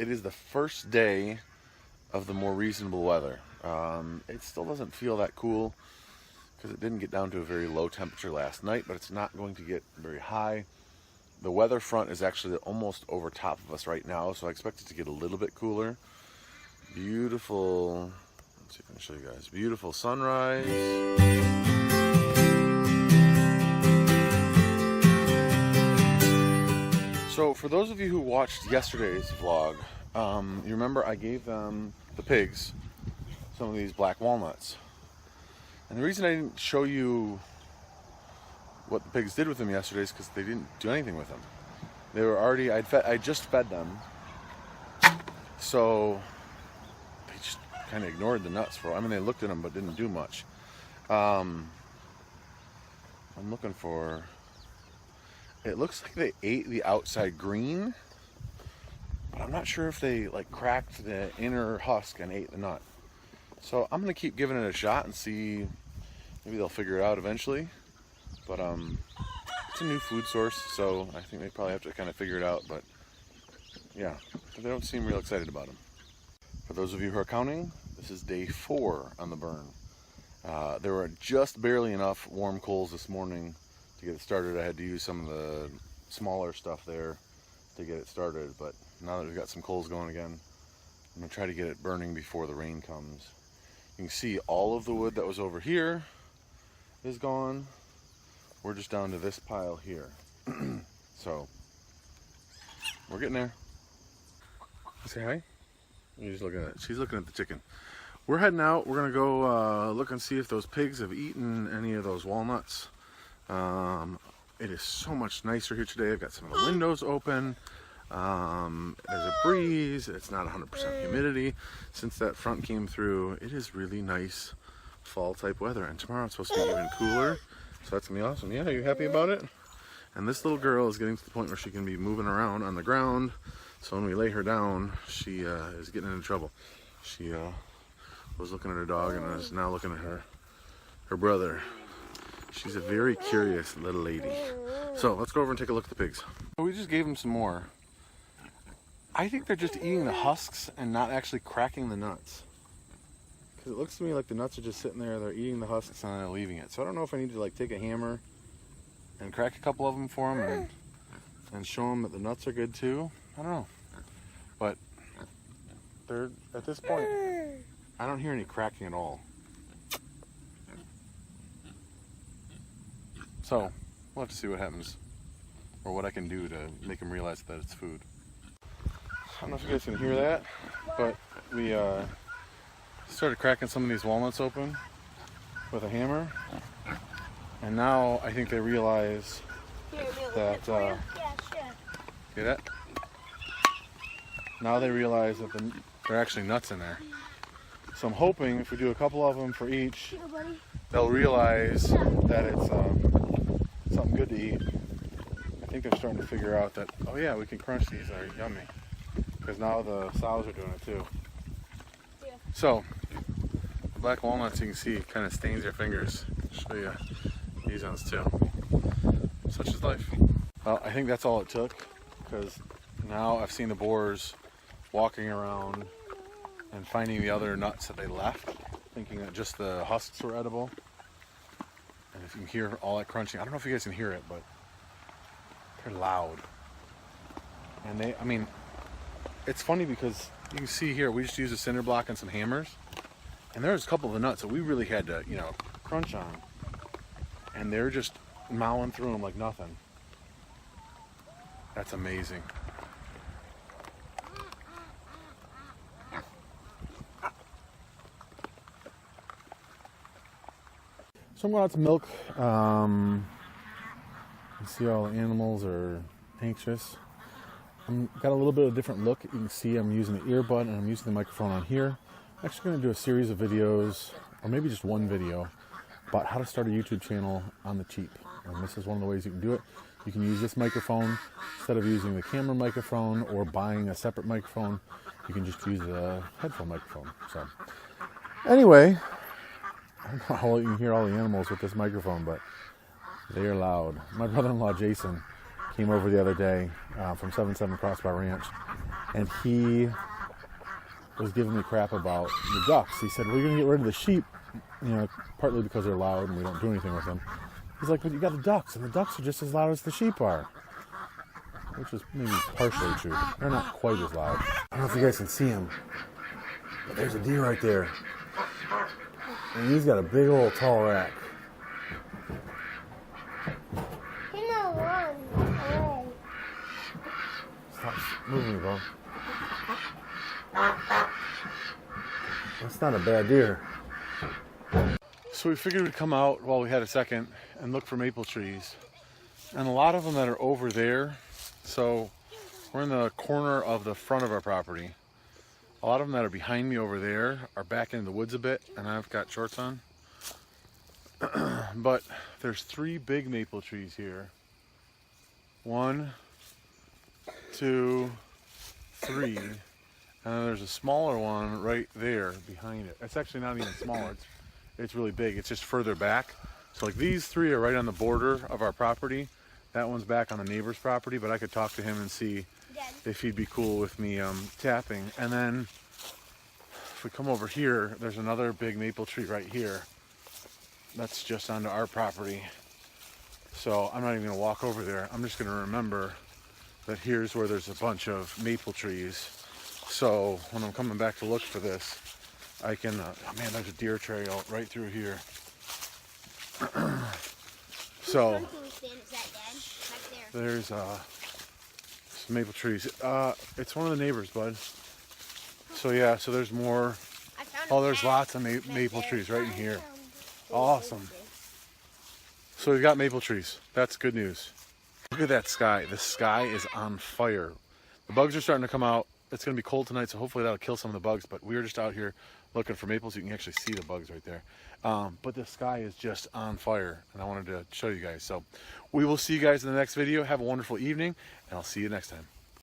it is the first day of the more reasonable weather. It still doesn't feel that cool because it didn't get down to a very low temperature last night, but it's not going to get very high. The weather front is actually almost over top of us right now, so I expect it to get a little bit cooler. Beautiful, let's see if I can show you guys, beautiful sunrise. So for those of you who watched yesterday's vlog, you remember I gave them, the pigs, some of these black walnuts. And the reason I didn't show you what the pigs did with them yesterday is because they didn't do anything with them. They were already, I just fed them, so they just kind of ignored the nuts for, I mean, they looked at them but didn't do much. I'm looking for, it looks like they ate the outside green, but I'm not sure if they like cracked the inner husk and ate the nut. So I'm gonna keep giving it a shot and see, maybe they'll figure it out eventually. But it's a new food source, so I think they probably have to kind of figure it out. But yeah, they don't seem real excited about them. For those of you who are counting, this is day 4 on the burn. There were just barely enough warm coals this morning to get it started. I had to use some of the smaller stuff there to get it started. But now that we've got some coals going again, I'm gonna try to get it burning before the rain comes. You can see all of the wood that was over here is gone. We're just down to this pile here. So, we're getting there. Say hi? You're just looking at it. She's looking at the chicken. We're heading out. We're gonna go look and see if those pigs have eaten any of those walnuts. It is so much nicer here today. I've got some of the windows open. There's a breeze. It's not 100% humidity. Since that front came through, it is really nice fall type weather. And tomorrow it's supposed to be even cooler. So that's gonna be awesome. Yeah, are you happy about it? And this little girl is getting to the point where she can be moving around on the ground. So when we lay her down, she is getting into trouble. She was looking at her dog and is now looking at her brother. She's a very curious little lady. So let's go over and take a look at the pigs. We just gave them some more. I think they're just eating the husks and not actually cracking the nuts. Because it looks to me like the nuts are just sitting there, they're eating the husks and they're leaving it. So I don't know if I need to like take a hammer and crack a couple of them for them and show them that the nuts are good too. I don't know. But they're, at this point, I don't hear any cracking at all. So we'll have to see what happens, or what I can do to make them realize that it's food. I don't know if you guys can hear that, but we started cracking some of these walnuts open with a hammer, and now I think they realize that see that? Now they realize that there are actually nuts in there. So I'm hoping if we do a couple of them for each, they'll realize that it's something good to eat. I think they're starting to figure out that, oh yeah, we can crunch these, they're yummy. Because now the sows are doing it too. Yeah. So, the black walnuts, you can see, kind of stains your fingers. I'll show you these ones too. Such is life. Well, I think that's all it took, because now I've seen the boars walking around and finding the other nuts that they left, thinking that just the husks were edible. And if you can hear all that crunching, I don't know if you guys can hear it, but they're loud. And they, I mean, it's funny because you can see here, we just used a cinder block and some hammers. And there's a couple of the nuts that we really had to, you know, crunch on. And they're just mowing through them like nothing. That's amazing. So I'm going out to milk. You see all the animals are anxious. I've got a little bit of a different look. You can see I'm using the earbud and I'm using the microphone on here. I'm actually going to do a series of videos, or maybe just one video, about how to start a YouTube channel on the cheap. And this is one of the ways you can do it. You can use this microphone instead of using the camera microphone or buying a separate microphone. You can just use a headphone microphone. So anyway, I don't know how you can hear all the animals with this microphone, but they are loud. My brother-in-law Jason came over the other day from 77 Crossbar Ranch, and he was giving me crap about the ducks. He said, we're going to get rid of the sheep, you know, partly because they're loud and we don't do anything with them. He's like, but you got the ducks, and the ducks are just as loud as the sheep are. Which is maybe partially true. They're not quite as loud. I don't know if you guys can see him, but there's a deer right there. And he's got a big old tall rack. Stop moving, bro. That's not a bad deer. So we figured we'd come out while we had a second and look for maple trees. And a lot of them that are over there. So we're in the corner of the front of our property. A lot of them that are behind me over there are back in the woods a bit, and I've got shorts on. But there's 3 big maple trees here. 1, 2, 3. And then there's a smaller one right there behind it. It's actually not even smaller. It's really big. It's just further back. So like these 3 are right on the border of our property. That one's back on the neighbor's property, but I could talk to him and see if he'd be cool with me tapping. And then if we come over here, there's another big maple tree right here. That's just onto our property. So I'm not even gonna walk over there. I'm just gonna remember that here's where there's a bunch of maple trees. So when I'm coming back to look for this, I can, oh man, there's a deer trail right through here. So there's some maple trees. It's one of the neighbors, bud. So yeah, so there's more. Oh, there's lots of maple trees right in here. Awesome. So we've got maple trees. That's good news. Look at that sky. The sky is on fire. The bugs are starting to come out. It's going to be cold tonight, so hopefully that'll kill some of the bugs. But we're just out here looking for maples. You can actually see the bugs right there. But the sky is just on fire, and I wanted to show you guys. So we will see you guys in the next video. Have a wonderful evening, and I'll see you next time.